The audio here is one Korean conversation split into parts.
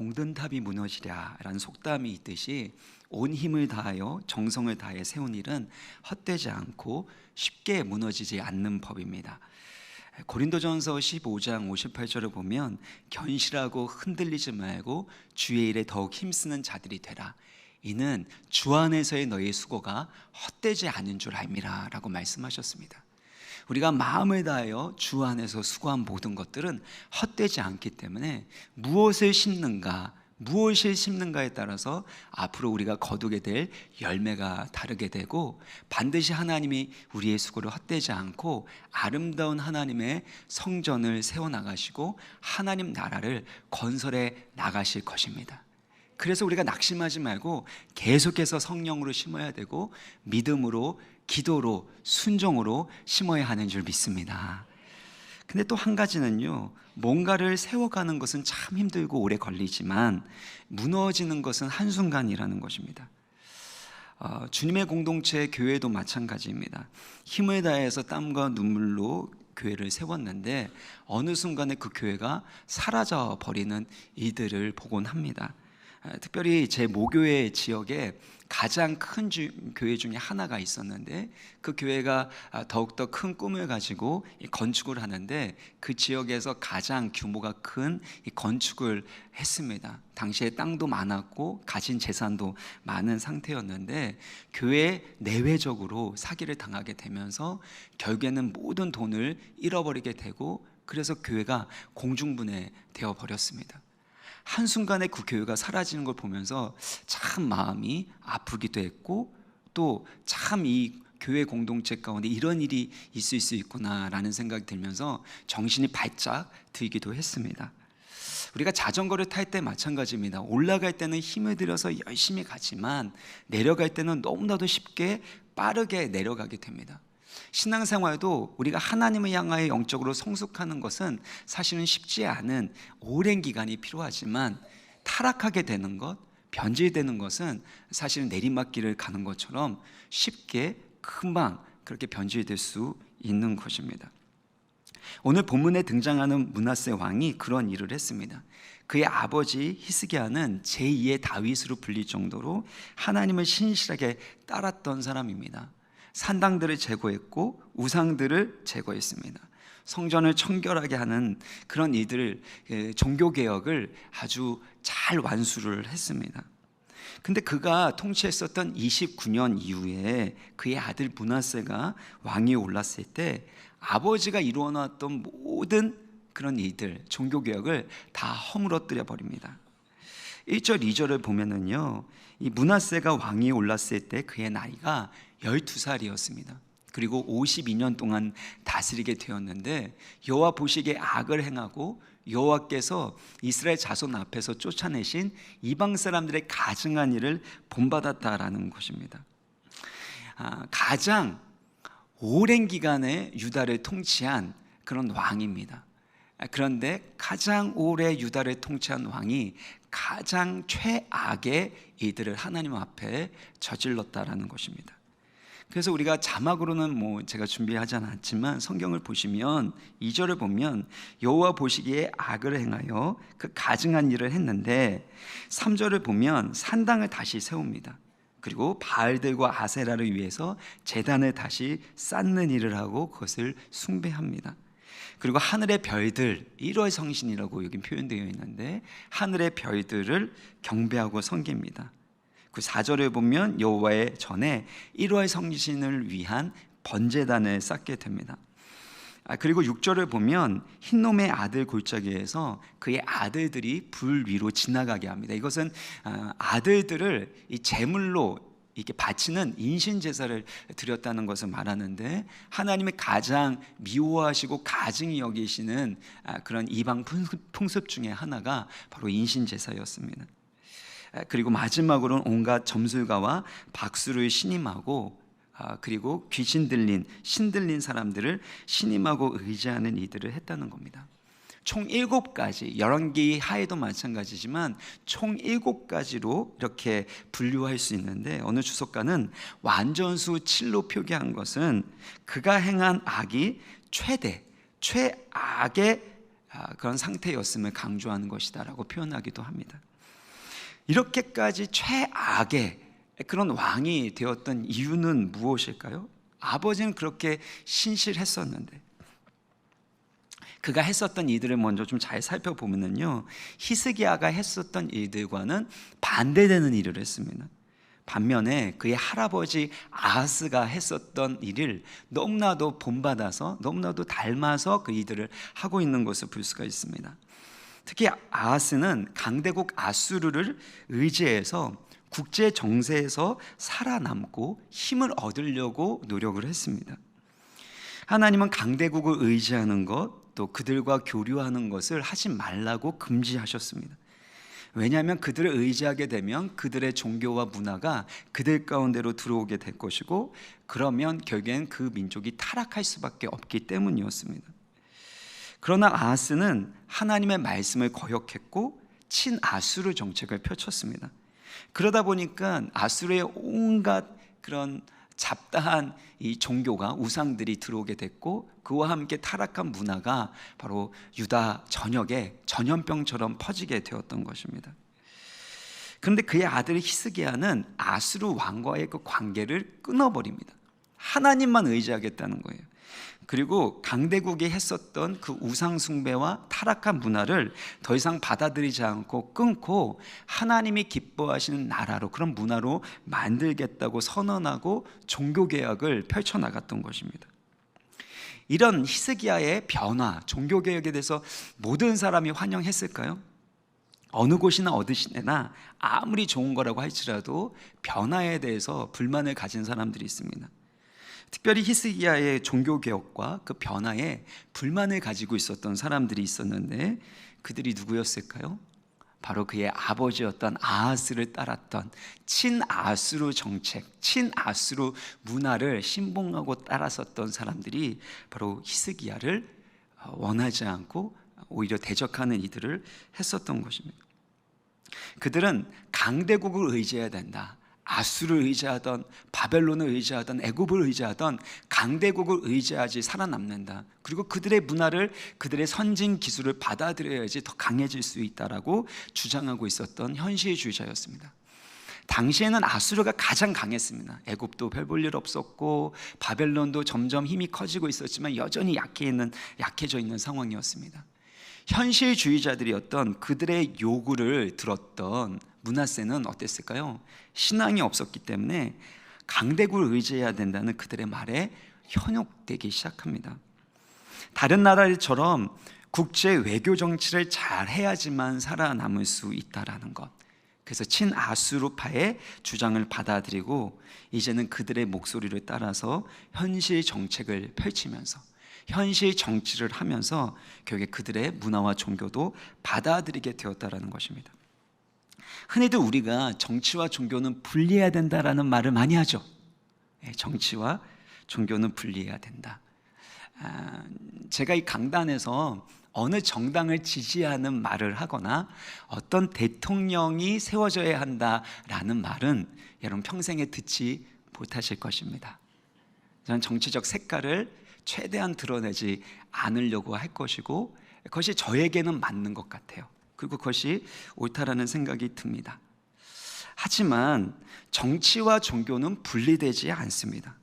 공든탑이 무너지랴라는 속담이 있듯이 온 힘을 다하여 정성을 다해 세운 일은 헛되지 않고 쉽게 무너지지 않는 법입니다. 고린도전서 15장 58절을 보면 견실하고 흔들리지 말고 주의 일에 더욱 힘쓰는 자들이 되라. 이는 주 안에서의 너희 수고가 헛되지 않은 줄 알미라 라고 말씀하셨습니다. 우리가 마음을 다하여 주 안에서 수고한 모든 것들은 헛되지 않기 때문에 무엇을 심는가에 따라서 앞으로 우리가 거두게 될 열매가 다르게 되고, 반드시 하나님이 우리의 수고를 헛되지 않고 아름다운 하나님의 성전을 세워나가시고 하나님 나라를 건설해 나가실 것입니다. 그래서 우리가 낙심하지 말고 계속해서 성령으로 심어야 되고, 믿음으로, 기도로, 순종으로 심어야 하는 줄 믿습니다. 근데 또 한 가지는요, 뭔가를 세워가는 것은 참 힘들고 오래 걸리지만 무너지는 것은 한순간이라는 것입니다. 주님의 공동체 교회도 마찬가지입니다. 힘을 다해서 땀과 눈물로 교회를 세웠는데 어느 순간에 그 교회가 사라져 버리는 이들을 보곤 합니다. 특별히 제 모교회 지역에 가장 큰 교회 중에 하나가 있었는데, 그 교회가 더욱더 큰 꿈을 가지고 건축을 하는데 그 지역에서 가장 규모가 큰 건축을 했습니다. 당시에 땅도 많았고 가진 재산도 많은 상태였는데 교회 내외적으로 사기를 당하게 되면서 결국에는 모든 돈을 잃어버리게 되고, 그래서 교회가 공중분해 되어 버렸습니다. 한순간에 그 교회가 사라지는 걸 보면서 참 마음이 아프기도 했고, 또 참 이 교회 공동체 가운데 이런 일이 있을 수 있구나라는 생각이 들면서 정신이 바짝 들기도 했습니다. 우리가 자전거를 탈 때 마찬가지입니다. 올라갈 때는 힘을 들여서 열심히 가지만 내려갈 때는 너무나도 쉽게 빠르게 내려가게 됩니다. 신앙생활도 우리가 하나님을 향하여 영적으로 성숙하는 것은 사실은 쉽지 않은 오랜 기간이 필요하지만, 타락하게 되는 것, 변질되는 것은 사실은 내리막길을 가는 것처럼 쉽게 금방 그렇게 변질될 수 있는 것입니다. 오늘 본문에 등장하는 므낫세 왕이 그런 일을 했습니다. 그의 아버지 히스기야는 제2의 다윗으로 불릴 정도로 하나님을 신실하게 따랐던 사람입니다. 산당들을 제거했고 우상들을 제거했습니다. 성전을 청결하게 하는 그런 일들을, 종교개혁을 아주 잘 완수를 했습니다. 근데 그가 통치했었던 29년 이후에 그의 아들 므낫세가 왕위에 올랐을 때 아버지가 이루어놨던 모든 그런 일들, 종교개혁을 다 허물어뜨려 버립니다. 1절 2절을 보면은요, 이 므낫세가 왕위에 올랐을 때 그의 나이가 12살이었습니다. 그리고 52년 동안 다스리게 되었는데, 여호와 보시기에 악을 행하고 여호와께서 이스라엘 자손 앞에서 쫓아내신 이방 사람들의 가증한 일을 본받았다라는 것입니다. 가장 오랜 기간에 유다를 통치한 그런 왕입니다. 그런데 가장 오래 유다를 통치한 왕이 가장 최악의 일들을 하나님 앞에 저질렀다라는 것입니다. 그래서 우리가 자막으로는 제가 준비하지 않았지만 성경을 보시면 2절을 보면 여호와 보시기에 악을 행하여 그 가증한 일을 했는데, 3절을 보면 산당을 다시 세웁니다. 그리고 바알들과 아세라를 위해서 제단을 다시 쌓는 일을 하고 그것을 숭배합니다. 그리고 하늘의 별들, 1월 성신이라고 여기 표현되어 있는데 하늘의 별들을 경배하고 섬깁니다. 그 4절을 보면 여호와의 전에 1월 성신을 위한 번제단을 쌓게 됩니다. 그리고 6절을 보면 흰놈의 아들 골짜기에서 그의 아들들이 불 위로 지나가게 합니다. 이것은 아들들을 이 제물로 이렇게 바치는 인신 제사를 드렸다는 것을 말하는데, 하나님의 가장 미워하시고 가증히 여기시는 그런 이방 풍습 중에 하나가 바로 인신 제사였습니다. 그리고 마지막으로는 온갖 점술가와 박수를 신임하고, 그리고 귀신 들린, 신 들린 사람들을 신임하고 의지하는 이들을 했다는 겁니다. 총 7가지, 열왕기 하에도 마찬가지지만 총 7가지로 이렇게 분류할 수 있는데, 어느 주석가는 완전수 7로 표기한 것은 그가 행한 악이 최악의 그런 상태였음을 강조하는 것이다라고 표현하기도 합니다. 이렇게까지 최악의 그런 왕이 되었던 이유는 무엇일까요? 아버지는 그렇게 신실했었는데 그가 했었던 일들을 먼저 좀 잘 살펴보면요, 히스기야가 했었던 일들과는 반대되는 일을 했습니다. 반면에 그의 할아버지 아하스가 했었던 일을 너무나도 본받아서 너무나도 닮아서 그 일들을 하고 있는 것을 볼 수가 있습니다. 특히 아하스는 강대국 아수르를 의지해서 국제 정세에서 살아남고 힘을 얻으려고 노력을 했습니다. 하나님은 강대국을 의지하는 것, 또 그들과 교류하는 것을 하지 말라고 금지하셨습니다. 왜냐하면 그들을 의지하게 되면 그들의 종교와 문화가 그들 가운데로 들어오게 될 것이고, 그러면 결국엔 그 민족이 타락할 수밖에 없기 때문이었습니다. 그러나 아하스는 하나님의 말씀을 거역했고 친아수르 정책을 펼쳤습니다. 그러다 보니까 아수르의 온갖 그런 잡다한 이 종교가, 우상들이 들어오게 됐고, 그와 함께 타락한 문화가 바로 유다 전역에 전염병처럼 퍼지게 되었던 것입니다. 그런데 그의 아들 히스기야는 아수르 왕과의 그 관계를 끊어버립니다. 하나님만 의지하겠다는 거예요. 그리고 강대국이 했었던 그 우상 숭배와 타락한 문화를 더 이상 받아들이지 않고 끊고 하나님이 기뻐하시는 나라로, 그런 문화로 만들겠다고 선언하고 종교개혁을 펼쳐나갔던 것입니다. 이런 히스기야의 변화, 종교개혁에 대해서 모든 사람이 환영했을까요? 어느 곳이나 어느 시대나 아무리 좋은 거라고 할지라도 변화에 대해서 불만을 가진 사람들이 있습니다. 특별히 히스기야의 종교개혁과 그 변화에 불만을 가지고 있었던 사람들이 있었는데, 그들이 누구였을까요? 바로 그의 아버지였던 아하스를 따랐던 친아수르 정책, 친아수르 문화를 신봉하고 따랐었던 사람들이 바로 히스기야를 원하지 않고 오히려 대적하는 이들을 했었던 것입니다. 그들은 강대국을 의지해야 된다, 아수를 의지하던, 바벨론을 의지하던, 애굽을 의지하던 강대국을 의지하지 살아남는다, 그리고 그들의 문화를, 그들의 선진 기술을 받아들여야지 더 강해질 수 있다라고 주장하고 있었던 현실주의자였습니다. 당시에는 아수르가 가장 강했습니다. 애굽도 별 볼 일 없었고 바벨론도 점점 힘이 커지고 있었지만 여전히 약해져 있는 상황이었습니다. 현실주의자들이었던 그들의 요구를 들었던 므낫세는 어땠을까요? 신앙이 없었기 때문에 강대국을 의지해야 된다는 그들의 말에 현혹되기 시작합니다. 다른 나라들처럼 국제 외교 정치를 잘 해야지만 살아남을 수 있다라는 것, 그래서 친아수르파의 주장을 받아들이고 이제는 그들의 목소리를 따라서 현실 정책을 펼치면서 현실 정치를 하면서 결국에 그들의 문화와 종교도 받아들이게 되었다라는 것입니다. 흔히들 우리가 정치와 종교는 분리해야 된다라는 말을 많이 하죠. 정치와 종교는 분리해야 된다. 제가 이 강단에서 어느 정당을 지지하는 말을 하거나 어떤 대통령이 세워져야 한다라는 말은 여러분 평생에 듣지 못하실 것입니다. 저는 정치적 색깔을 최대한 드러내지 않으려고 할 것이고, 그것이 저에게는 맞는 것 같아요. 그리고 그것이 옳다라는 생각이 듭니다. 하지만 정치와 종교는 분리되지 않습니다.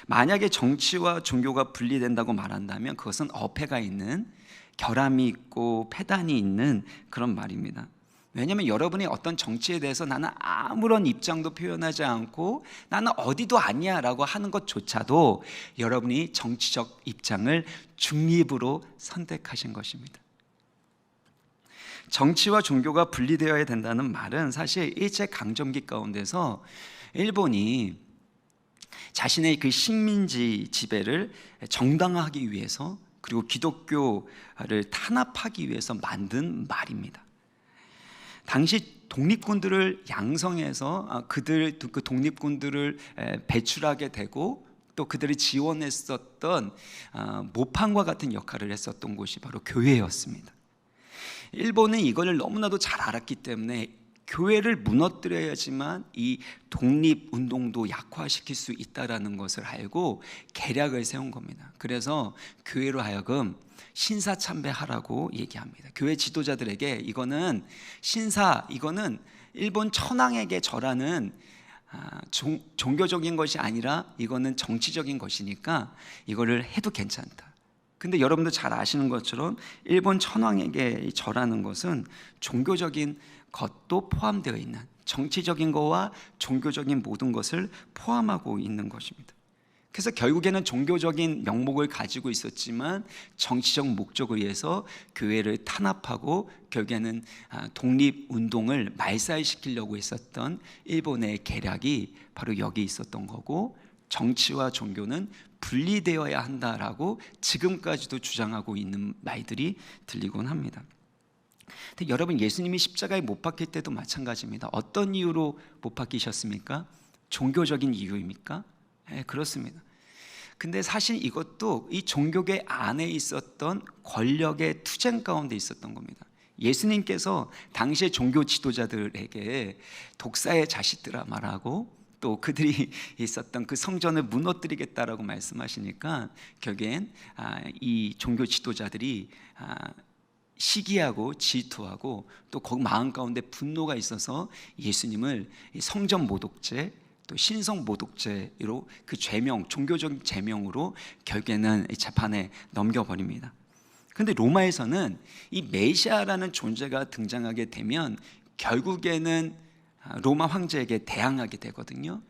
만약에 정치와 종교가 분리된다고 말한다면 그것은 어폐가 있는, 결함이 있고 폐단이 있는 그런 말입니다. 왜냐하면 여러분이 어떤 정치에 대해서 나는 아무런 입장도 표현하지 않고 나는 어디도 아니야 라고 하는 것조차도 여러분이 정치적 입장을 중립으로 선택하신 것입니다. 정치와 종교가 분리되어야 된다는 말은 사실 일제강점기 가운데서 일본이 자신의 그 식민지 지배를 정당화하기 위해서, 그리고 기독교를 탄압하기 위해서 만든 말입니다. 당시 독립군들을 양성해서 그 독립군들을 배출하게 되고 또 그들을 지원했었던 모판과 같은 역할을 했었던 곳이 바로 교회였습니다. 일본은 이걸 너무나도 잘 알았기 때문에 교회를 무너뜨려야지만 이 독립운동도 약화시킬 수 있다는 것을 알고 계략을 세운 겁니다. 그래서 교회로 하여금 신사참배하라고 얘기합니다. 교회 지도자들에게 이거는 이거는 일본 천황에게 절하는 종교적인 것이 아니라 이거는 정치적인 것이니까 이거를 해도 괜찮다. 근데 여러분도 잘 아시는 것처럼 일본 천황에게 절하는 것은 종교적인 것도 포함되어 있는, 정치적인 것과 종교적인 모든 것을 포함하고 있는 것입니다. 그래서 결국에는 종교적인 명목을 가지고 있었지만 정치적 목적을 위해서 교회를 탄압하고 결국에는 독립운동을 말살시키려고 했었던 일본의 계략이 바로 여기 있었던 거고, 정치와 종교는 분리되어야 한다라고 지금까지도 주장하고 있는 말들이 들리곤 합니다. 근데 여러분, 예수님이 십자가에 못 박힐 때도 마찬가지입니다. 어떤 이유로 못 박히셨습니까? 종교적인 이유입니까? 네, 그렇습니다. 근데 사실 이것도 이 종교계 안에 있었던 권력의 투쟁 가운데 있었던 겁니다. 예수님께서 당시의 종교 지도자들에게 독사의 자식들아 말하고 또 그들이 있었던 그 성전을 무너뜨리겠다라고 말씀하시니까 결국엔 이 종교 지도자들이 시기하고 질투하고 또 그 마음 가운데 분노가 있어서 예수님을 성전 모독죄 또 신성 모독죄로 그 죄명, 종교적 죄명으로 결국에는 재판에 넘겨버립니다. 그런데 로마에서는 이 메시아라는 존재가 등장하게 되면 결국에는 로마 황제에게 대항하게 되거든요.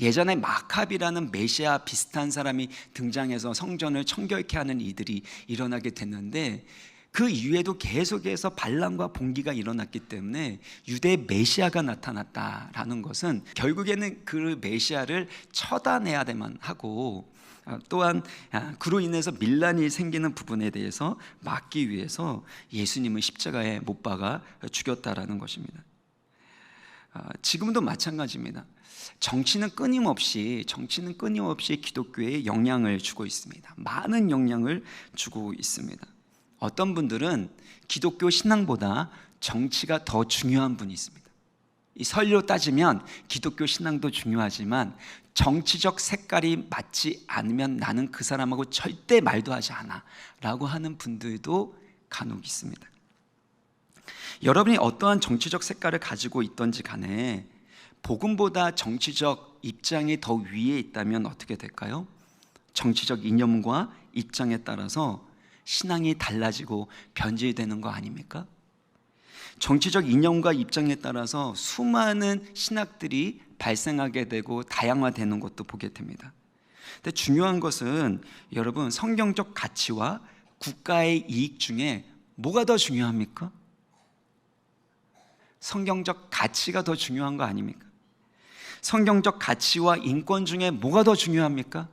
예전에 마카비라는 메시아 비슷한 사람이 등장해서 성전을 청결케 하는 일들이 일어나게 됐는데, 그 이후에도 계속해서 반란과 봉기가 일어났기 때문에 유대의 메시아가 나타났다라는 것은 결국에는 그 메시아를 처단해야만 하고, 또한 그로 인해서 밀란이 생기는 부분에 대해서 막기 위해서 예수님을 십자가에 못 박아 죽였다라는 것입니다. 지금도 마찬가지입니다. 정치는 끊임없이 기독교에 영향을 주고 있습니다. 많은 영향을 주고 있습니다. 어떤 분들은 기독교 신앙보다 정치가 더 중요한 분이 있습니다. 이 설로 따지면 기독교 신앙도 중요하지만 정치적 색깔이 맞지 않으면 나는 그 사람하고 절대 말도 하지 않아 라고 하는 분들도 간혹 있습니다. 여러분이 어떠한 정치적 색깔을 가지고 있던지 간에 복음보다 정치적 입장이 더 위에 있다면 어떻게 될까요? 정치적 이념과 입장에 따라서 신앙이 달라지고 변질되는 거 아닙니까? 정치적 이념과 입장에 따라서 수많은 신학들이 발생하게 되고 다양화되는 것도 보게 됩니다. 근데 중요한 것은 여러분, 성경적 가치와 국가의 이익 중에 뭐가 더 중요합니까? 성경적 가치가 더 중요한 거 아닙니까? 성경적 가치와 인권 중에 뭐가 더 중요합니까?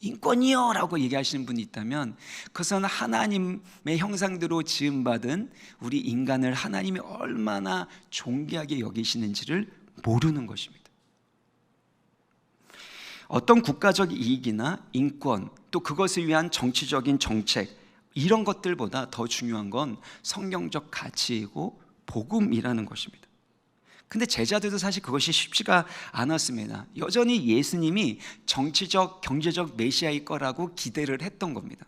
인권이요 라고 얘기하시는 분이 있다면 그것은 하나님의 형상대로 지음받은 우리 인간을 하나님이 얼마나 존귀하게 여기시는지를 모르는 것입니다. 어떤 국가적 이익이나 인권, 또 그것을 위한 정치적인 정책, 이런 것들보다 더 중요한 건 성경적 가치이고 복음이라는 것입니다. 근데 제자들도 사실 그것이 쉽지가 않았습니다. 여전히 예수님이 정치적, 경제적 메시아일 거라고 기대를 했던 겁니다.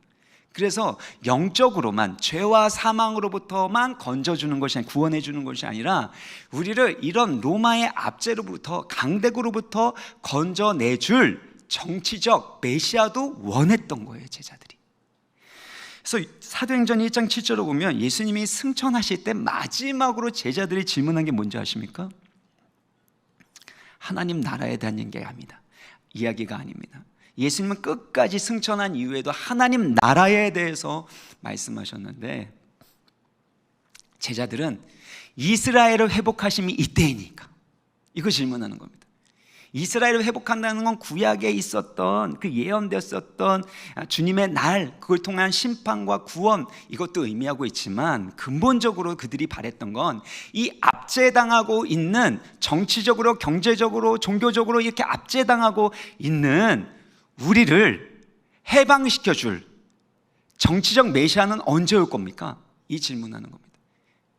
그래서 영적으로만, 죄와 사망으로부터만 건져주는 것이 아니라, 구원해 주는 것이 아니라 우리를 이런 로마의 압제로부터, 강대국으로부터 건져내줄 정치적 메시아도 원했던 거예요, 제자들이. 그래서 사도행전 1장 7절을 보면 예수님이 승천하실 때 마지막으로 제자들이 질문한 게 뭔지 아십니까? 하나님 나라에 대한 이야기가 아닙니다. 예수님은 끝까지 승천한 이후에도 하나님 나라에 대해서 말씀하셨는데, 제자들은 이스라엘을 회복하심이 이때이니까 이거 질문하는 겁니다. 이스라엘을 회복한다는 건 구약에 있었던 그 예언되었었던 주님의 날, 그걸 통한 심판과 구원, 이것도 의미하고 있지만 근본적으로 그들이 바랬던 건 이 압제당하고 있는, 정치적으로, 경제적으로, 종교적으로 이렇게 압제당하고 있는 우리를 해방시켜줄 정치적 메시아는 언제 올 겁니까? 이 질문하는 겁니다.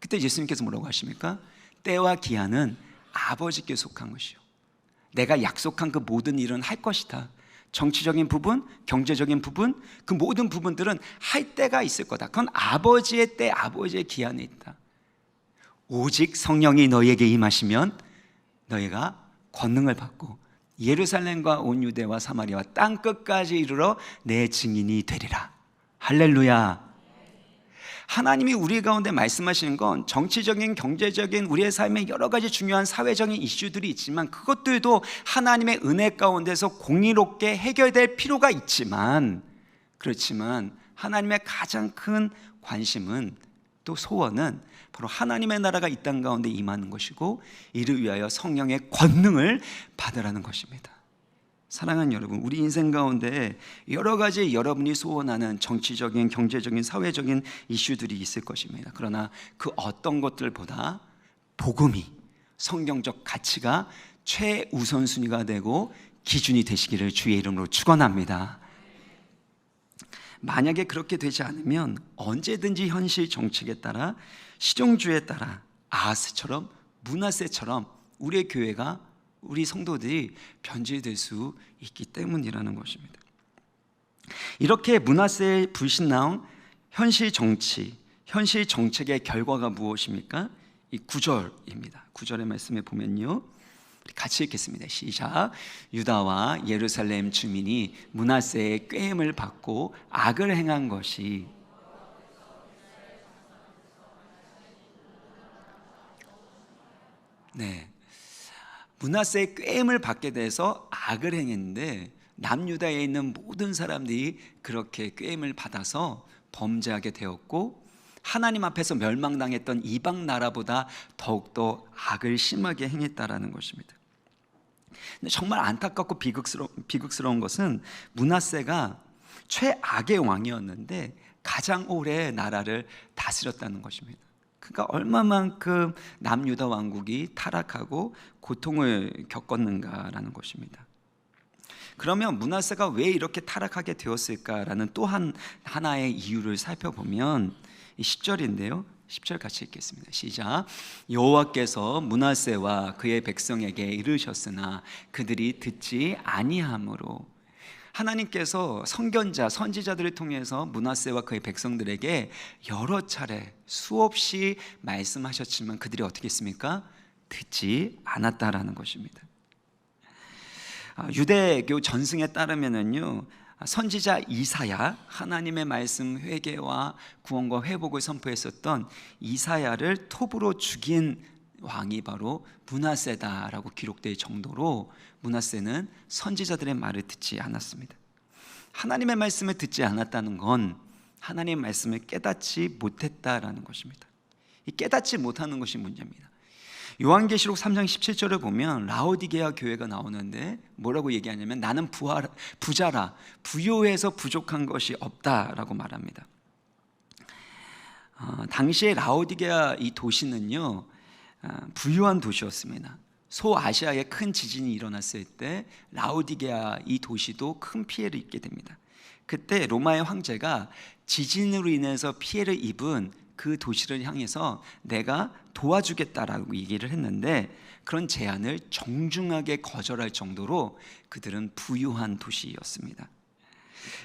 그때 예수님께서 뭐라고 하십니까? 때와 기한은 아버지께 속한 것이요, 내가 약속한 그 모든 일은 할 것이다. 정치적인 부분, 경제적인 부분, 그 모든 부분들은 할 때가 있을 거다. 그건 아버지의 때, 아버지의 기한에 있다. 오직 성령이 너희에게 임하시면 너희가 권능을 받고 예루살렘과 온 유대와 사마리아와 땅 끝까지 이르러 내 증인이 되리라. 할렐루야. 하나님이 우리 가운데 말씀하시는 건 정치적인, 경제적인 우리의 삶에 여러 가지 중요한 사회적인 이슈들이 있지만, 그것들도 하나님의 은혜 가운데서 공의롭게 해결될 필요가 있지만, 그렇지만 하나님의 가장 큰 관심은, 또 소원은 바로 하나님의 나라가 이 땅 가운데 임하는 것이고, 이를 위하여 성령의 권능을 받으라는 것입니다. 사랑하는 여러분, 우리 인생 가운데 여러 가지 여러분이 소원하는 정치적인, 경제적인, 사회적인 이슈들이 있을 것입니다. 그러나 그 어떤 것들보다 복음이, 성경적 가치가 최우선순위가 되고 기준이 되시기를 주의 이름으로 축원합니다. 만약에 그렇게 되지 않으면 언제든지 현실 정책에 따라, 시종주에 따라 아하스처럼, 므낫세처럼 우리의 교회가, 우리 성도들이 변질될 수 있기 때문이라는 것입니다. 이렇게 므낫세의 불신앙, 현실 정치, 현실 정책의 결과가 무엇입니까? 이 9절입니다. 9절의 말씀에 보면요, 같이 읽겠습니다. 시작. 유다와 예루살렘 주민이 므낫세의 꾀임을 받고 악을 행한 것이, 네, 므낫세의 꾀임을 받게 돼서 악을 행했는데, 남유다에 있는 모든 사람들이 그렇게 꾀임을 받아서 범죄하게 되었고, 하나님 앞에서 멸망당했던 이방 나라보다 더욱더 악을 심하게 행했다라는 것입니다. 근데 정말 안타깝고 비극스러운 것은, 므낫세가 최악의 왕이었는데 가장 오래 나라를 다스렸다는 것입니다. 그러니까 얼마만큼 남유다 왕국이 타락하고 고통을 겪었는가라는 것입니다. 그러면 므낫세가 왜 이렇게 타락하게 되었을까라는 또 하나의 이유를 살펴보면, 이 10절인데요, 10절 같이 읽겠습니다. 시작. 여호와께서 므낫세와 그의 백성에게 이르셨으나 그들이 듣지 아니하므로. 하나님께서 선견자, 선지자들을 통해서 므낫세와 그의 백성들에게 여러 차례 수없이 말씀하셨지만 그들이 어떻게 했습니까? 듣지 않았다라는 것입니다. 유대교 전승에 따르면은요, 선지자 이사야, 하나님의 말씀 회개와 구원과 회복을 선포했었던 이사야를 톱으로 죽인 왕이 바로 므낫세다라고 기록될 정도로 므낫세는 선지자들의 말을 듣지 않았습니다. 하나님의 말씀을 듣지 않았다는 건 하나님의 말씀을 깨닫지 못했다라는 것입니다. 이 깨닫지 못하는 것이 문제입니다. 요한계시록 3장 17절을 보면 라오디게아 교회가 나오는데 뭐라고 얘기하냐면, 나는 부자라, 부요해서 부족한 것이 없다라고 말합니다. 당시에 라오디게아 이 도시는요, 부유한 도시였습니다. 소아시아에 큰 지진이 일어났을 때 라오디게아 이 도시도 큰 피해를 입게 됩니다. 그때 로마의 황제가 지진으로 인해서 피해를 입은 그 도시를 향해서 내가 도와주겠다라고 얘기를 했는데, 그런 제안을 정중하게 거절할 정도로 그들은 부유한 도시였습니다.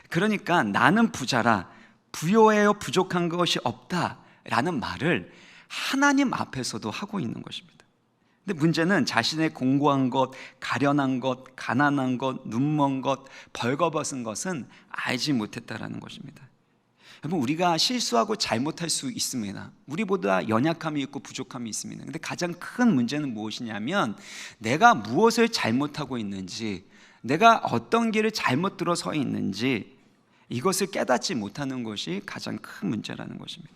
그러니까 나는 부자라, 부요해요, 부족한 것이 없다라는 말을 하나님 앞에서도 하고 있는 것입니다. 근데 문제는 자신의 공고한 것, 가련한 것, 가난한 것, 눈먼 것, 벌거벗은 것은 알지 못했다라는 것입니다. 여러분, 우리가 실수하고 잘못할 수 있습니다. 우리보다 연약함이 있고 부족함이 있습니다. 근데 가장 큰 문제는 무엇이냐면, 내가 무엇을 잘못하고 있는지, 내가 어떤 길을 잘못 들어서 있는지, 이것을 깨닫지 못하는 것이 가장 큰 문제라는 것입니다.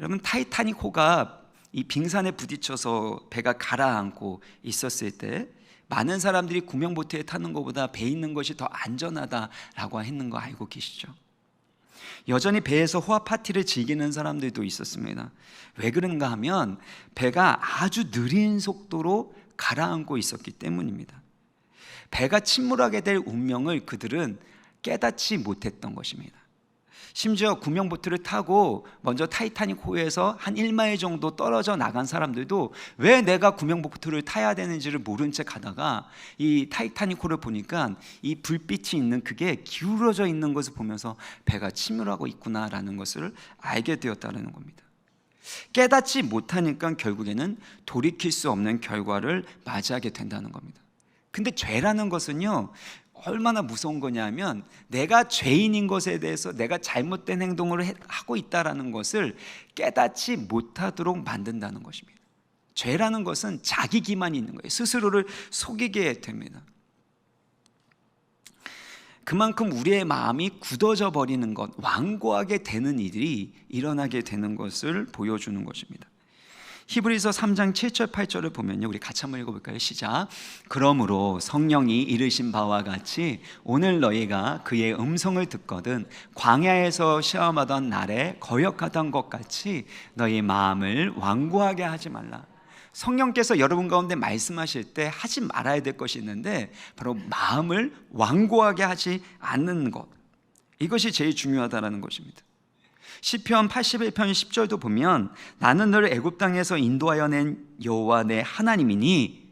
여러분, 타이타닉호가 이 빙산에 부딪혀서 배가 가라앉고 있었을 때 많은 사람들이 구명보트에 타는 것보다 배 있는 것이 더 안전하다라고 했는 거 알고 계시죠? 여전히 배에서 호화 파티를 즐기는 사람들도 있었습니다. 왜 그런가 하면 배가 아주 느린 속도로 가라앉고 있었기 때문입니다. 배가 침몰하게 될 운명을 그들은 깨닫지 못했던 것입니다. 심지어 구명보트를 타고 먼저 타이타닉 호에서 한 1마일 정도 떨어져 나간 사람들도 왜 내가 구명보트를 타야 되는지를 모른 채 가다가 이 타이타닉 호를 보니까 이 불빛이 있는 그게 기울어져 있는 것을 보면서 배가 침몰하고 있구나라는 것을 알게 되었다는 겁니다. 깨닫지 못하니까 결국에는 돌이킬 수 없는 결과를 맞이하게 된다는 겁니다. 근데 죄라는 것은요, 얼마나 무서운 거냐면 내가 죄인인 것에 대해서 내가 잘못된 행동을 하고 있다는 것을 깨닫지 못하도록 만든다는 것입니다. 죄라는 것은 자기 기만이 있는 거예요. 스스로를 속이게 됩니다. 그만큼 우리의 마음이 굳어져 버리는 것, 완고하게 되는 일이 일어나게 되는 것을 보여주는 것입니다. 히브리서 3장 7절 8절을 보면요, 우리 같이 한번 읽어볼까요? 시작. 그러므로 성령이 이르신 바와 같이 오늘 너희가 그의 음성을 듣거든 광야에서 시험하던 날에 거역하던 것 같이 너희 마음을 완고하게 하지 말라. 성령께서 여러분 가운데 말씀하실 때 하지 말아야 될 것이 있는데 바로 마음을 완고하게 하지 않는 것, 이것이 제일 중요하다는 것입니다. 시편 81편 10절도 보면 나는 너를 애굽 땅에서 인도하여 낸 여호와 내 하나님이니,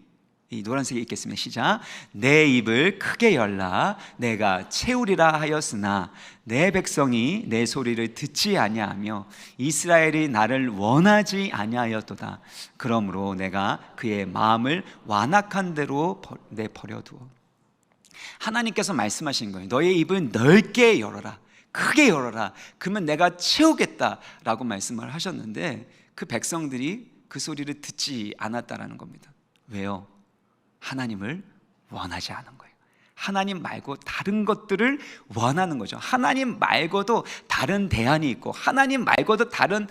이 노란색에 읽겠습니다. 시작. 내 입을 크게 열라 내가 채우리라 하였으나 내 백성이 내 소리를 듣지 아니하며 이스라엘이 나를 원하지 아니하였도다. 그러므로 내가 그의 마음을 완악한 대로 내버려두어. 하나님께서 말씀하신 거예요. 너의 입을 넓게 열어라, 크게 열어라, 그러면 내가 채우겠다라고 말씀을 하셨는데 그 백성들이 그 소리를 듣지 않았다라는 겁니다. 왜요? 하나님을 원하지 않은 거예요. 하나님 말고 다른 것들을 원하는 거죠. 하나님 말고도 다른 대안이 있고 하나님 말고도 다른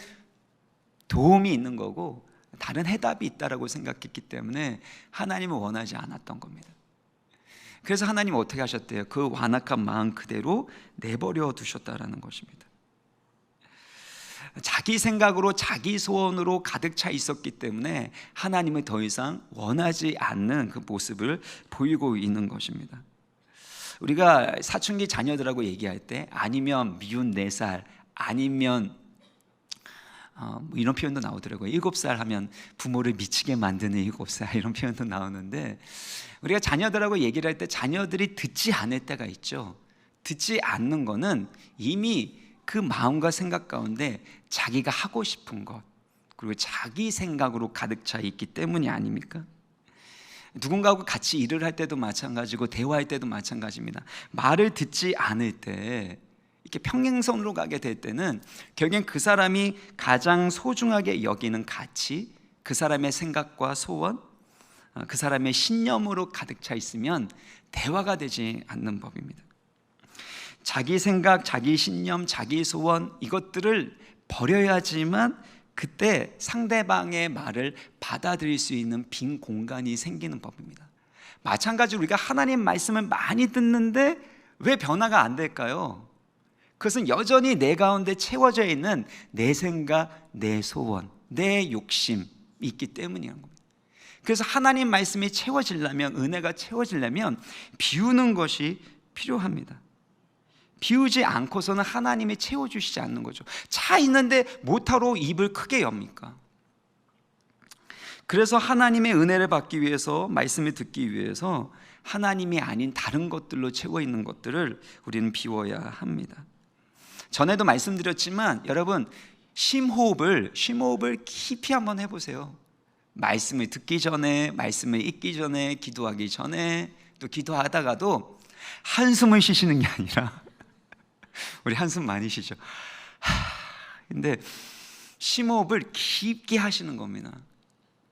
도움이 있는 거고 다른 해답이 있다라고 생각했기 때문에 하나님을 원하지 않았던 겁니다. 그래서 하나님은 어떻게 하셨대요? 그 완악한 마음 그대로 내버려 두셨다라는 것입니다. 자기 생각으로 자기 소원으로 가득 차 있었기 때문에 하나님을 더 이상 원하지 않는 그 모습을 보이고 있는 것입니다. 우리가 사춘기 자녀들하고 얘기할 때 아니면 미운 4살, 아니면 이런 표현도 나오더라고요. 7살 하면 부모를 미치게 만드는 7살, 이런 표현도 나오는데 우리가 자녀들하고 얘기를 할 때 자녀들이 듣지 않을 때가 있죠. 듣지 않는 거는 이미 그 마음과 생각 가운데 자기가 하고 싶은 것, 그리고 자기 생각으로 가득 차 있기 때문이 아닙니까? 누군가하고 같이 일을 할 때도 마찬가지고 대화할 때도 마찬가지입니다. 말을 듣지 않을 때, 이렇게 평행선으로 가게 될 때는 결국엔 그 사람이 가장 소중하게 여기는 가치, 그 사람의 생각과 소원, 그 사람의 신념으로 가득 차 있으면 대화가 되지 않는 법입니다. 자기 생각, 자기 신념, 자기 소원, 이것들을 버려야지만 그때 상대방의 말을 받아들일 수 있는 빈 공간이 생기는 법입니다. 마찬가지로 우리가 하나님 말씀을 많이 듣는데 왜 변화가 안 될까요? 그것은 여전히 내 가운데 채워져 있는 내 생각, 내 소원, 내 욕심이 있기 때문이라는 겁니다. 그래서 하나님 말씀이 채워지려면, 은혜가 채워지려면 비우는 것이 필요합니다. 비우지 않고서는 하나님이 채워주시지 않는 거죠. 차 있는데 뭐하러 입을 크게 엽니까? 그래서 하나님의 은혜를 받기 위해서, 말씀을 듣기 위해서 하나님이 아닌 다른 것들로 채워 있는 것들을 우리는 비워야 합니다. 전에도 말씀드렸지만 여러분, 심호흡을 깊이 한번 해보세요. 말씀을 듣기 전에, 말씀을 읽기 전에, 기도하기 전에, 또 기도하다가도 한숨을 쉬시는 게 아니라 우리 한숨 많이 쉬죠. 근데 심호흡을 깊게 하시는 겁니다.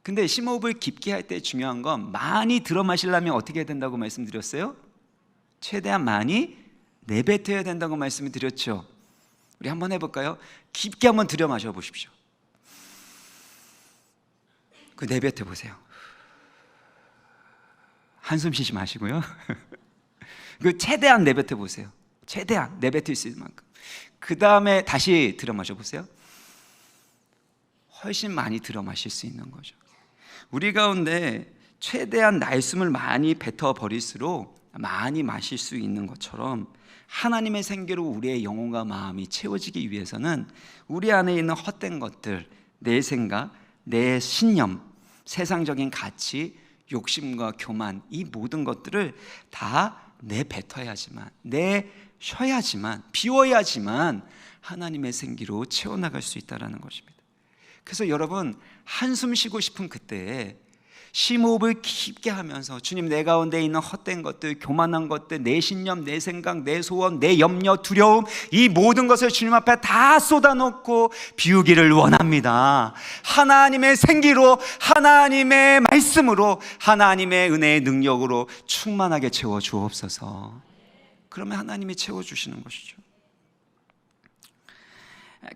근데 심호흡을 깊게 할 때 중요한 건 많이 들어 마시려면 어떻게 해야 된다고 말씀드렸어요? 최대한 많이 내뱉어야 된다고 말씀을 드렸죠. 우리 한번 해볼까요? 깊게 한번 들여 마셔 보십시오. 그 내뱉어 보세요. 한숨 쉬지 마시고요. 그 최대한 내뱉어 보세요. 최대한 내뱉을 수 있는 만큼. 그 다음에 다시 들여 마셔 보세요. 훨씬 많이 들여 마실 수 있는 거죠. 우리 가운데 최대한 날숨을 많이 뱉어 버릴수록 많이 마실 수 있는 것처럼 하나님의 생기로 우리의 영혼과 마음이 채워지기 위해서는 우리 안에 있는 헛된 것들, 내 생각, 내 신념, 세상적인 가치, 욕심과 교만, 이 모든 것들을 다 내뱉어야지만, 내쉬어야지만, 비워야지만 하나님의 생기로 채워나갈 수 있다는 것입니다. 그래서 여러분, 한숨 쉬고 싶은 그때에 심호흡을 깊게 하면서 주님, 내 가운데 있는 헛된 것들, 교만한 것들, 내 신념, 내 생각, 내 소원, 내 염려, 두려움, 이 모든 것을 주님 앞에 다 쏟아놓고 비우기를 원합니다. 하나님의 생기로, 하나님의 말씀으로, 하나님의 은혜의 능력으로 충만하게 채워 주옵소서. 그러면 하나님이 채워주시는 것이죠.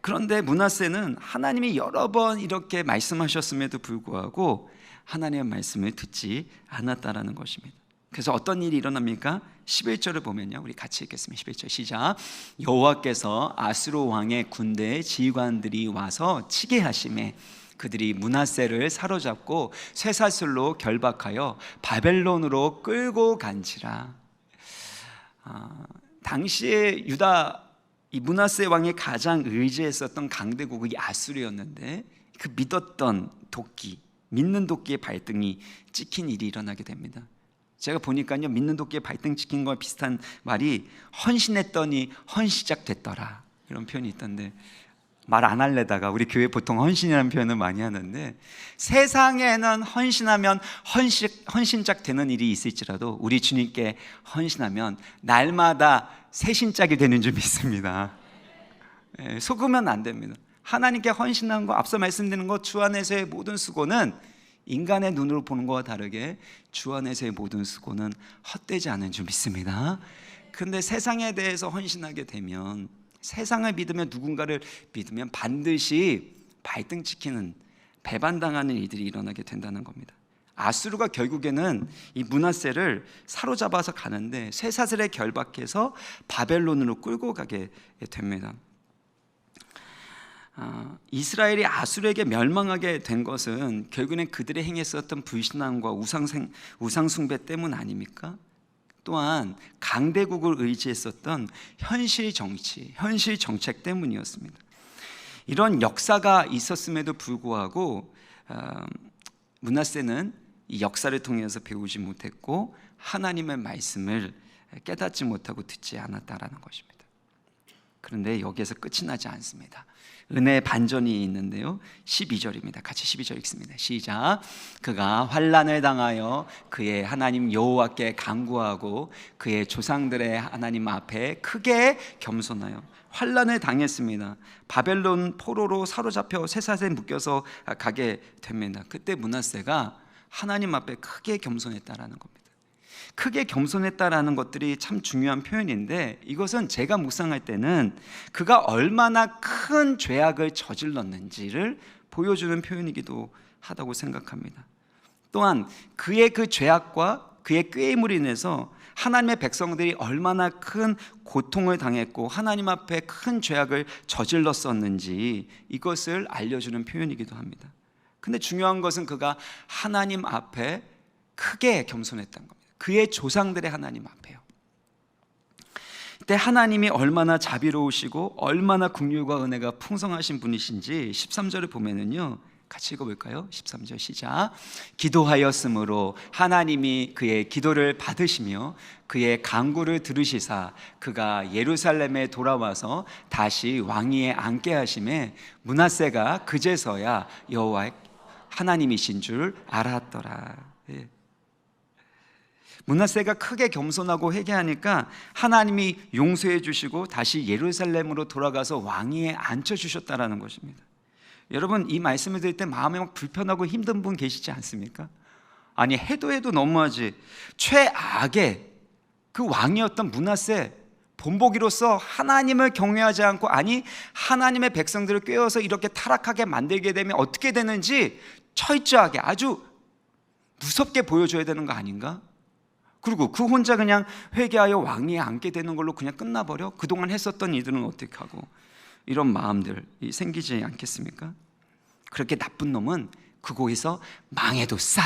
그런데 므낫세는 하나님이 여러 번 이렇게 말씀하셨음에도 불구하고 하나님의 말씀을 듣지 않았다라는 것입니다. 그래서 어떤 일이 일어납니까? 11절을 보면요, 우리 같이 읽겠습니다. 11절 시작. 여호와께서 아수르 왕의 군대의 지휘관들이 와서 치게 하심에 그들이 므낫세를 사로잡고 쇠사슬로 결박하여 바벨론으로 끌고 간지라. 당시에 유다 이 므낫세 왕이 가장 의지했었던 강대국이 아수르였는데 그 믿었던 도끼, 믿는 도끼의 발등이 찍힌 일이 일어나게 됩니다. 제가 보니까요, 믿는 도끼의 발등 찍힌 거와 비슷한 말이 헌신했더니 헌시작 됐더라, 이런 표현이 있던데, 말 안 할래다가 우리 교회 보통 헌신이라는 표현을 많이 하는데, 세상에는 헌신하면 헌신작 되는 일이 있을지라도 우리 주님께 헌신하면 날마다 새신작이 되는 줄 믿습니다. 속으면 안 됩니다. 하나님께 헌신한 거, 앞서 말씀드린 것, 주 안에서의 모든 수고는 인간의 눈으로 보는 것과 다르게 주 안에서의 모든 수고는 헛되지 않은 줄 믿습니다. 그런데 세상에 대해서 헌신하게 되면, 세상을 믿으면, 누군가를 믿으면 반드시 발등 찍히는, 배반당하는 일들이 일어나게 된다는 겁니다. 아수르가 결국에는 이 므낫세를 사로잡아서 가는데 쇠사슬에 결박해서 바벨론으로 끌고 가게 됩니다. 이스라엘이 아수르에게 멸망하게 된 것은 결국에는 그들의 행했었던 불신앙과 우상숭배 때문 아닙니까? 또한 강대국을 의지했었던 현실 정치, 현실 정책 때문이었습니다. 이런 역사가 있었음에도 불구하고 므낫세는 이 역사를 통해서 배우지 못했고 하나님의 말씀을 깨닫지 못하고 듣지 않았다라는 것입니다. 그런데 여기에서 끝이 나지 않습니다. 은혜의 반전이 있는데요, 12절입니다. 같이 12절 읽습니다. 시작. 그가 환난을 당하여 그의 하나님 여호와께 간구하고 그의 조상들의 하나님 앞에 크게 겸손하여 환난을 당했습니다. 바벨론 포로로 사로잡혀 쇠사슬에 묶여서 가게 됩니다. 그때 므낫세가 하나님 앞에 크게 겸손했다라는 겁니다. 크게 겸손했다라는 것들이 참 중요한 표현인데, 이것은 제가 묵상할 때는 그가 얼마나 큰 죄악을 저질렀는지를 보여주는 표현이기도 하다고 생각합니다. 또한 그의 그 죄악과 그의 꾀임으로 인해서 하나님의 백성들이 얼마나 큰 고통을 당했고 하나님 앞에 큰 죄악을 저질렀었는지 이것을 알려주는 표현이기도 합니다. 근데 중요한 것은 그가 하나님 앞에 크게 겸손했다는 겁니다. 그의 조상들의 하나님 앞에요. 이때 하나님이 얼마나 자비로우시고 얼마나 긍휼과 은혜가 풍성하신 분이신지 13절을 보면은요, 같이 읽어볼까요? 13절 시작. 기도하였으므로 하나님이 그의 기도를 받으시며 그의 간구를 들으시사 그가 예루살렘에 돌아와서 다시 왕위에 앉게 하심에 므낫세가 그제서야 여호와의 하나님이신 줄 알았더라. 예. 므낫세가 크게 겸손하고 회개하니까 하나님이 용서해 주시고 다시 예루살렘으로 돌아가서 왕위에 앉혀주셨다라는 것입니다. 여러분, 이 말씀을 들을 때 마음이 막 불편하고 힘든 분 계시지 않습니까? 아니, 해도 너무하지. 최악의 그 왕이었던 므낫세, 본보기로서 하나님을 경외하지 않고, 아니 하나님의 백성들을 꿰어서 이렇게 타락하게 만들게 되면 어떻게 되는지 철저하게 아주 무섭게 보여줘야 되는 거 아닌가? 그리고 그 혼자 그냥 회개하여 왕위에 앉게 되는 걸로 그냥 끝나버려? 그동안 했었던 일들은 어떻게 하고? 이런 마음들이 생기지 않겠습니까? 그렇게 나쁜 놈은 그곳에서 망해도 싸,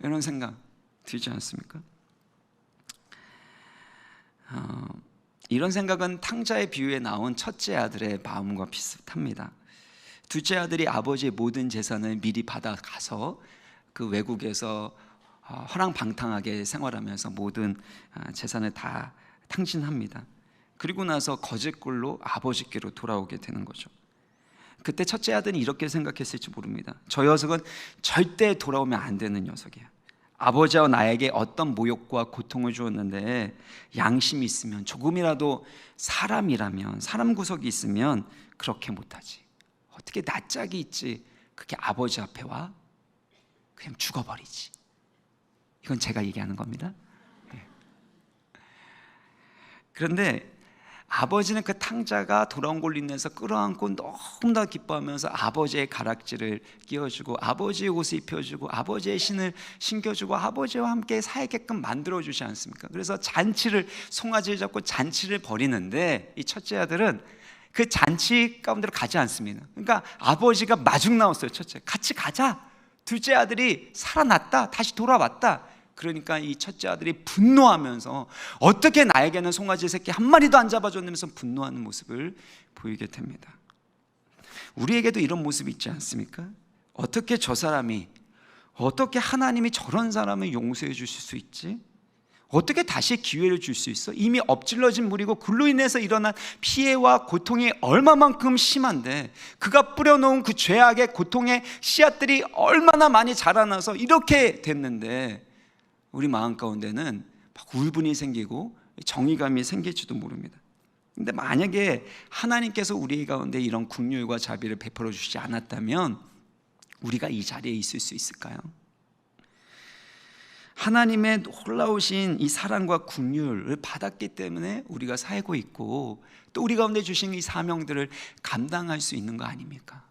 이런 생각 들지 않습니까? 이런 생각은 탕자의 비유에 나온 첫째 아들의 마음과 비슷합니다. 둘째 아들이 아버지의 모든 재산을 미리 받아가서 그 외국에서 허랑방탕하게 생활하면서 모든 재산을 다 탕진합니다. 그리고 나서 거짓골로 아버지께로 돌아오게 되는 거죠. 그때 첫째 아들은 이렇게 생각했을지 모릅니다. 저 녀석은 절대 돌아오면 안 되는 녀석이야. 아버지와 나에게 어떤 모욕과 고통을 주었는데 양심이 있으면, 조금이라도 사람이라면, 사람 구석이 있으면 그렇게 못하지. 어떻게 낯짝이 있지? 그게 아버지 앞에 와? 그냥 죽어버리지. 이건 제가 얘기하는 겁니다. 그런데 아버지는 그 탕자가 돌아온 걸로 인해서 끌어안고 너무나 기뻐하면서 아버지의 가락지를 끼워주고 아버지의 옷을 입혀주고 아버지의 신을 신겨주고 아버지와 함께 살게끔 만들어주지 않습니까? 그래서 잔치를, 송아지를 잡고 잔치를 벌이는데 이 첫째 아들은 그 잔치 가운데로 가지 않습니다. 그러니까 아버지가 마중 나왔어요. 첫째, 같이 가자. 둘째 아들이 살아났다, 다시 돌아왔다. 그러니까 이 첫째 아들이 분노하면서 어떻게 나에게는 송아지 새끼 한 마리도 안 잡아줬냐면서 분노하는 모습을 보이게 됩니다. 우리에게도 이런 모습이 있지 않습니까? 어떻게 저 사람이, 어떻게 하나님이 저런 사람을 용서해 주실 수 있지? 어떻게 다시 기회를 줄 수 있어? 이미 엎질러진 물이고 그로 인해서 일어난 피해와 고통이 얼마만큼 심한데, 그가 뿌려놓은 그 죄악의 고통의 씨앗들이 얼마나 많이 자라나서 이렇게 됐는데 우리 마음 가운데는 막 울분이 생기고 정의감이 생길지도 모릅니다. 근데 만약에 하나님께서 우리 가운데 이런 긍휼과 자비를 베풀어 주시지 않았다면 우리가 이 자리에 있을 수 있을까요? 하나님의 놀라우신 이 사랑과 긍휼을 받았기 때문에 우리가 살고 있고, 또 우리 가운데 주신 이 사명들을 감당할 수 있는 거 아닙니까?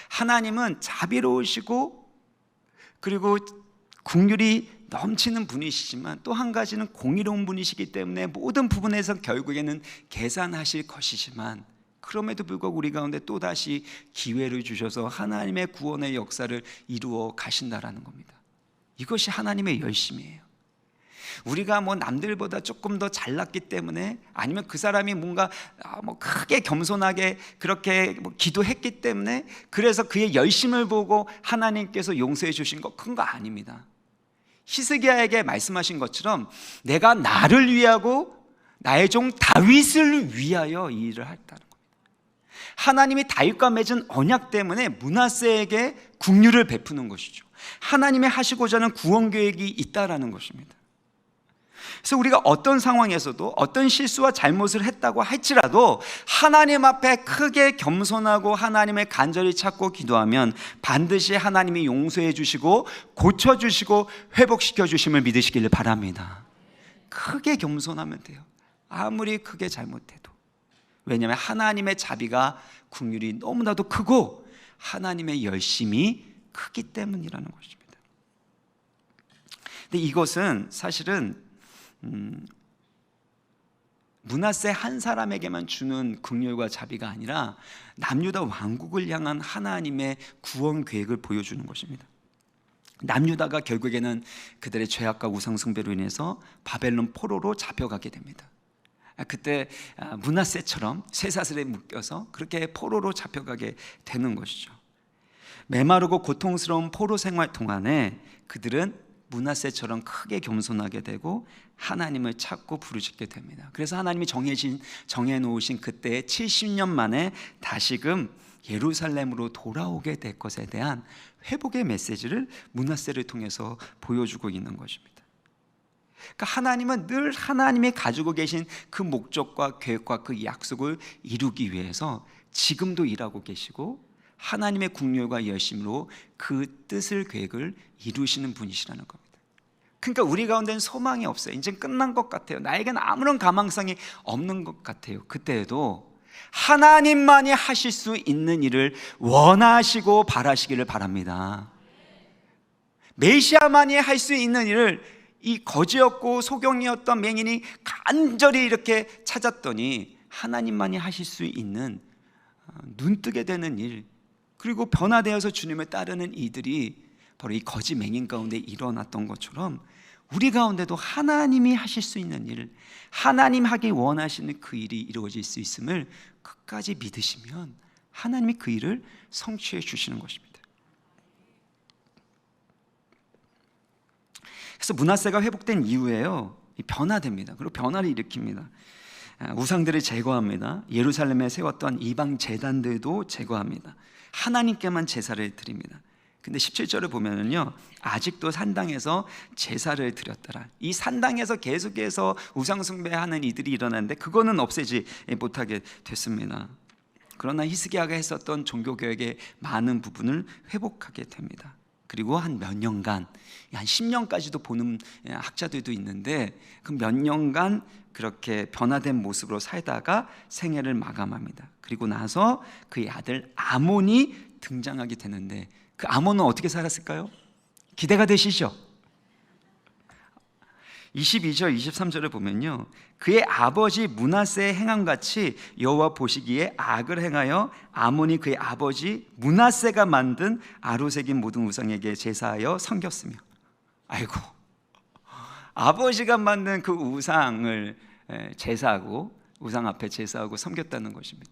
하나님은 자비로우시고 그리고 긍휼이 넘치는 분이시지만 또 한 가지는 공의로운 분이시기 때문에 모든 부분에서 결국에는 계산하실 것이지만, 그럼에도 불구하고 우리 가운데 또다시 기회를 주셔서 하나님의 구원의 역사를 이루어 가신다라는 겁니다. 이것이 하나님의 열심이에요. 우리가 뭐 남들보다 조금 더 잘났기 때문에, 아니면 그 사람이 뭔가 크게 겸손하게 그렇게 기도했기 때문에, 그래서 그의 열심을 보고 하나님께서 용서해 주신 거, 큰 거 아닙니다. 히스기야에게 말씀하신 것처럼 내가 나를 위하고 나의 종 다윗을 위하여 이 일을 했다는 겁니다. 하나님이 다윗과 맺은 언약 때문에 므낫세에게 긍휼을 베푸는 것이죠. 하나님이 하시고자 하는 구원 계획이 있다라는 것입니다. 그래서 우리가 어떤 상황에서도 어떤 실수와 잘못을 했다고 할지라도 하나님 앞에 크게 겸손하고 하나님을 간절히 찾고 기도하면 반드시 하나님이 용서해 주시고 고쳐주시고 회복시켜 주심을 믿으시기를 바랍니다. 크게 겸손하면 돼요. 아무리 크게 잘못해도. 왜냐하면 하나님의 자비가, 긍휼이 너무나도 크고 하나님의 열심이 크기 때문이라는 것입니다. 근데 이것은 사실은 므낫세 한 사람에게만 주는 긍휼과 자비가 아니라 남유다 왕국을 향한 하나님의 구원 계획을 보여주는 것입니다. 남유다가 결국에는 그들의 죄악과 우상 숭배로 인해서 바벨론 포로로 잡혀가게 됩니다. 그때 므낫세처럼 쇠사슬에 묶여서 그렇게 포로로 잡혀가게 되는 것이죠. 메마르고 고통스러운 포로 생활 동안에 그들은 므낫세처럼 크게 겸손하게 되고 하나님을 찾고 부르짖게 됩니다. 그래서 하나님이 정해놓으신 그때의 70년 만에 다시금 예루살렘으로 돌아오게 될 것에 대한 회복의 메시지를 므낫세를 통해서 보여주고 있는 것입니다. 그러니까 하나님은 늘 하나님이 가지고 계신 그 목적과 계획과 그 약속을 이루기 위해서 지금도 일하고 계시고, 하나님의 긍휼과 열심으로 그 뜻을, 계획을 이루시는 분이시라는 겁니다. 그러니까 우리 가운데는 소망이 없어요. 이제 끝난 것 같아요. 나에게는 아무런 가망성이 없는 것 같아요. 그때에도 하나님만이 하실 수 있는 일을 원하시고 바라시기를 바랍니다. 메시아만이 할 수 있는 일을 이 거지였고 소경이었던 맹인이 간절히 이렇게 찾았더니 하나님만이 하실 수 있는 눈뜨게 되는 일, 그리고 변화되어서 주님을 따르는 이들이 바로 이 거지 맹인 가운데 일어났던 것처럼 우리 가운데도 하나님이 하실 수 있는 일, 하나님 하기 원하시는 그 일이 이루어질 수 있음을 끝까지 믿으시면 하나님이 그 일을 성취해 주시는 것입니다. 그래서 므낫세가 회복된 이후에요, 변화됩니다. 그리고 변화를 일으킵니다. 우상들을 제거합니다. 예루살렘에 세웠던 이방 제단들도 제거합니다. 하나님께만 제사를 드립니다. 근데 17절을 보면은요, 아직도 산당에서 제사를 드렸더라. 이 산당에서 계속해서 우상 숭배하는 이들이 일어났는데 그거는 없애지 못하게 됐습니다. 그러나 히스기야가 했었던 종교개혁의 많은 부분을 회복하게 됩니다. 그리고 한 몇 년간, 한 10년까지도 보는 학자들도 있는데 그 몇 년간 그렇게 변화된 모습으로 살다가 생애를 마감합니다. 그리고 나서 그의 아들 아몬이 등장하게 되는데 그 아몬은 어떻게 살았을까요? 기대가 되시죠? 22절, 23절을 보면요, 그의 아버지 므낫세의 행함같이 여호와 보시기에 악을 행하여 아몬이 그의 아버지 므낫세가 만든 아로새긴 모든 우상에게 제사하여 섬겼으며. 아이고, 아버지가 만든 그 우상을 제사하고, 우상 앞에 제사하고 섬겼다는 것입니다.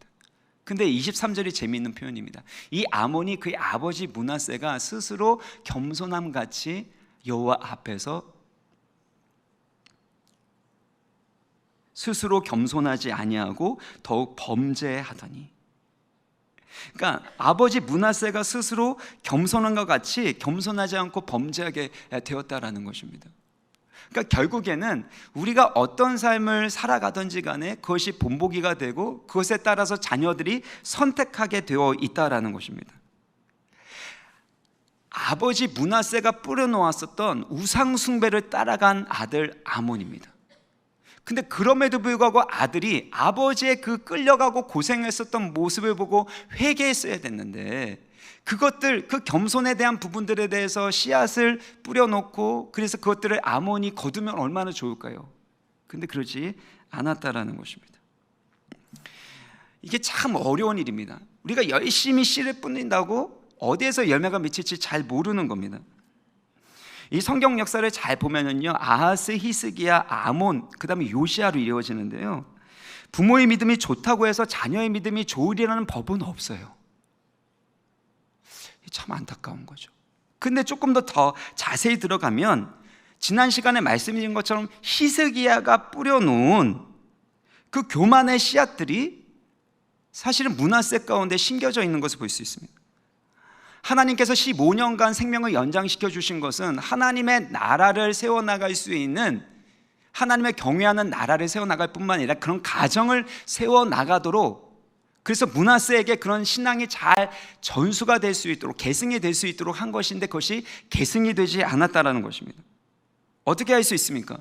근데 23절이 재미있는 표현입니다. 이 아몬이 그의 아버지 므낫세가 스스로 겸손함같이 여호와 앞에서 스스로 겸손하지 아니하고 더욱 범죄하더니, 그러니까 아버지 므낫세가 스스로 겸손한 것 같이 겸손하지 않고 범죄하게 되었다라는 것입니다. 그러니까 결국에는 우리가 어떤 삶을 살아가든지 간에 그것이 본보기가 되고 그것에 따라서 자녀들이 선택하게 되어 있다라는 것입니다. 아버지 므낫세가 뿌려놓았었던 우상 숭배를 따라간 아들 아몬입니다. 근데 그럼에도 불구하고 아들이 아버지의 그 끌려가고 고생했었던 모습을 보고 회개했어야 됐는데, 그것들, 그 겸손에 대한 부분들에 대해서 씨앗을 뿌려놓고 그래서 그것들을 아몬이 거두면 얼마나 좋을까요? 근데 그러지 않았다라는 것입니다. 이게 참 어려운 일입니다. 우리가 열심히 씨를 뿌린다고 어디에서 열매가 맺힐지 잘 모르는 겁니다. 이 성경 역사를 잘 보면은요, 아하스, 히스기야, 아몬, 그 다음에 요시야로 이루어지는데요, 부모의 믿음이 좋다고 해서 자녀의 믿음이 좋으리라는 법은 없어요. 참 안타까운 거죠. 근데 조금 더 자세히 들어가면 지난 시간에 말씀드린 것처럼 히스기야가 뿌려놓은 그 교만의 씨앗들이 사실은 므낫세 가운데 심겨져 있는 것을 볼 수 있습니다. 하나님께서 15년간 생명을 연장시켜 주신 것은 하나님의 나라를 세워나갈 수 있는, 하나님의 경외하는 나라를 세워나갈 뿐만 아니라 그런 가정을 세워나가도록, 그래서 므낫세에게 그런 신앙이 잘 전수가 될 수 있도록, 계승이 될 수 있도록 한 것인데 그것이 계승이 되지 않았다라는 것입니다. 어떻게 할 수 있습니까?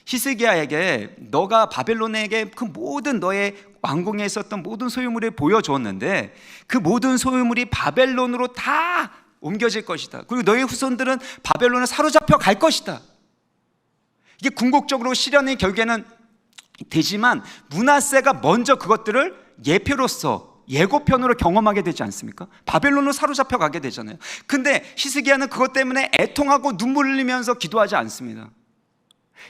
히스기야에게 너가 바벨론에게 그 모든 너의 왕궁에 있었던 모든 소유물을 보여주었는데 그 모든 소유물이 바벨론으로 다 옮겨질 것이다. 그리고 너의 후손들은 바벨론에 사로잡혀 갈 것이다. 이게 궁극적으로 실현이 결국에는 되지만 므낫세가 먼저 그것들을 예표로서 예고편으로 경험하게 되지 않습니까? 바벨론으로 사로잡혀 가게 되잖아요. 근데 히스기야는 그것 때문에 애통하고 눈물 흘리면서 기도하지 않습니다.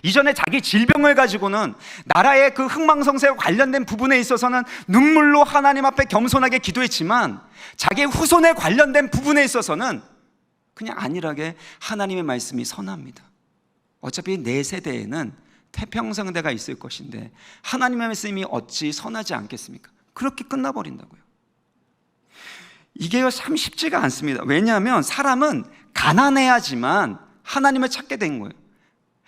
이전에 자기 질병을 가지고는 나라의 그 흥망성쇠와 관련된 부분에 있어서는 눈물로 하나님 앞에 겸손하게 기도했지만 자기의 후손에 관련된 부분에 있어서는 그냥 안일하게 하나님의 말씀이 선합니다. 어차피 내 세대에는 태평성대가 있을 것인데 하나님의 말씀이 어찌 선하지 않겠습니까? 그렇게 끝나버린다고요. 이게 참 쉽지가 않습니다. 왜냐하면 사람은 가난해야지만 하나님을 찾게 된 거예요.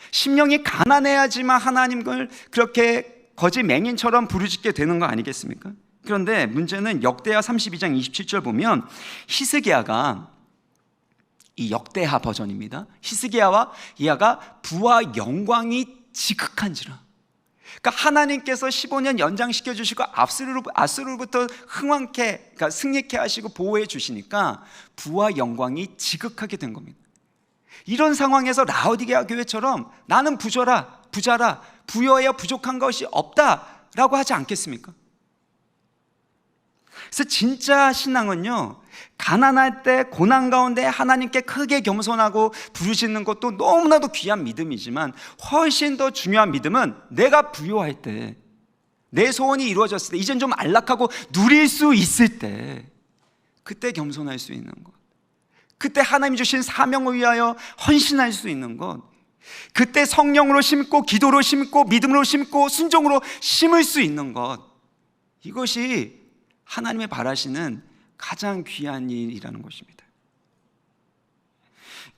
심령이 가난해야지만 하나님을 그렇게 거짓 맹인처럼 부르짖게 되는 거 아니겠습니까? 그런데 문제는 역대하 32장 27절 보면 히스기야가, 이 역대하 버전입니다, 히스기야와 이하가 부와 영광이 지극한지라. 그러니까 하나님께서 15년 연장시켜 주시고 아수르로부터 흥왕케, 그러니까 승리케 하시고 보호해 주시니까 부와 영광이 지극하게 된 겁니다. 이런 상황에서 라오디게아 교회처럼 나는 부자라, 부여야 부족한 것이 없다라고 하지 않겠습니까? 그래서 진짜 신앙은요, 가난할 때 고난 가운데 하나님께 크게 겸손하고 부르짖는 것도 너무나도 귀한 믿음이지만, 훨씬 더 중요한 믿음은 내가 부요할 때, 내 소원이 이루어졌을 때, 이젠 좀 안락하고 누릴 수 있을 때, 그때 겸손할 수 있는 것, 그때 하나님이 주신 사명을 위하여 헌신할 수 있는 것, 그때 성령으로 심고 기도로 심고 믿음으로 심고 순종으로 심을 수 있는 것, 이것이 하나님의 바라시는 가장 귀한 일이라는 것입니다.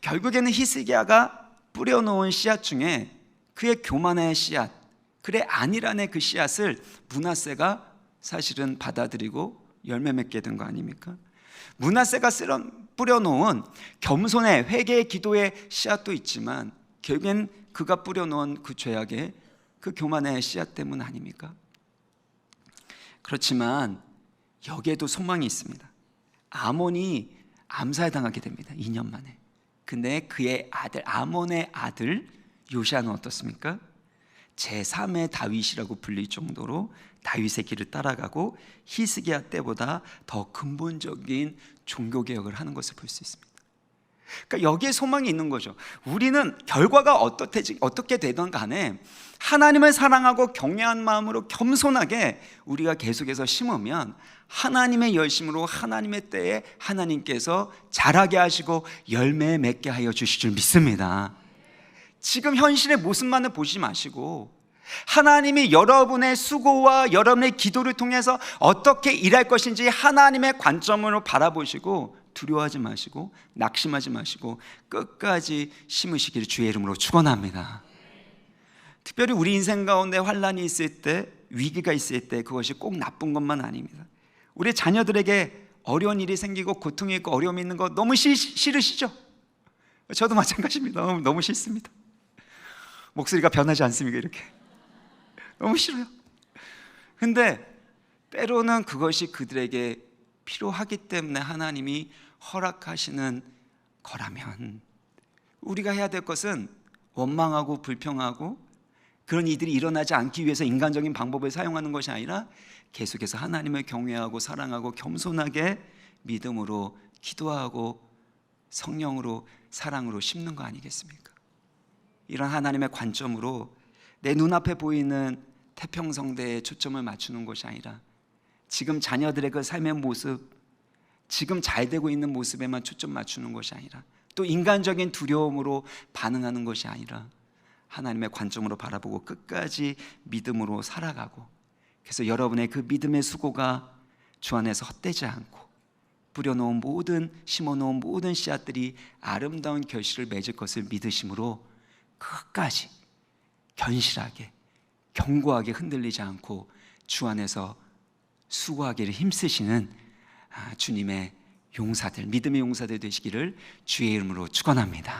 결국에는 히스기야가 뿌려놓은 씨앗 중에 그의 교만의 씨앗, 그래 안일한의 그 씨앗을 므낫세가 사실은 받아들이고 열매 맺게 된 거 아닙니까? 므낫세가 뿌려놓은 겸손의 회개의 기도의 씨앗도 있지만, 결국엔 그가 뿌려놓은 그 죄악의 그 교만의 씨앗 때문 아닙니까? 그렇지만 여기에도 소망이 있습니다. 아몬이 암살당하게 됩니다. 2년 만에. 근데 그의 아들, 아몬의 아들 요시아는 어떻습니까? 제3의 다윗이라고 불릴 정도로 다윗의 길을 따라가고 히스기야 때보다 더 근본적인 종교개혁을 하는 것을 볼 수 있습니다. 그러니까 여기에 소망이 있는 거죠. 우리는 결과가 어떻게 되든 간에 하나님을 사랑하고 경외한 마음으로 겸손하게 우리가 계속해서 심으면 하나님의 열심으로 하나님의 때에 하나님께서 자라게 하시고 열매 맺게 하여 주실 줄 믿습니다. 지금 현실의 모습만을 보지 마시고 하나님이 여러분의 수고와 여러분의 기도를 통해서 어떻게 일할 것인지 하나님의 관점으로 바라보시고 두려워하지 마시고 낙심하지 마시고 끝까지 심으시기를 주의 이름으로 축원합니다. 특별히 우리 인생 가운데 환난이 있을 때, 위기가 있을 때 그것이 꼭 나쁜 것만 아닙니다. 우리 자녀들에게 어려운 일이 생기고 고통이 있고 어려움이 있는 거 너무 싫으시죠? 저도 마찬가지입니다. 너무 싫습니다. 목소리가 변하지 않습니까? 이렇게 너무 싫어요. 근데 때로는 그것이 그들에게 필요하기 때문에 하나님이 허락하시는 거라면, 우리가 해야 될 것은 원망하고 불평하고 그런 일들이 일어나지 않기 위해서 인간적인 방법을 사용하는 것이 아니라 계속해서 하나님을 경외하고 사랑하고 겸손하게 믿음으로 기도하고 성령으로 사랑으로 심는 거 아니겠습니까? 이런 하나님의 관점으로 내 눈앞에 보이는 태평성대에 초점을 맞추는 것이 아니라 지금 자녀들의 그 삶의 모습, 지금 잘 되고 있는 모습에만 초점 맞추는 것이 아니라, 또 인간적인 두려움으로 반응하는 것이 아니라 하나님의 관점으로 바라보고 끝까지 믿음으로 살아가고, 그래서 여러분의 그 믿음의 수고가 주 안에서 헛되지 않고 뿌려놓은 심어놓은 모든 씨앗들이 아름다운 결실을 맺을 것을 믿으심으로 끝까지 견실하게 견고하게 흔들리지 않고 주 안에서 수고하기를 힘쓰시는 주님의 용사들, 믿음의 용사들 되시기를 주의 이름으로 축원합니다.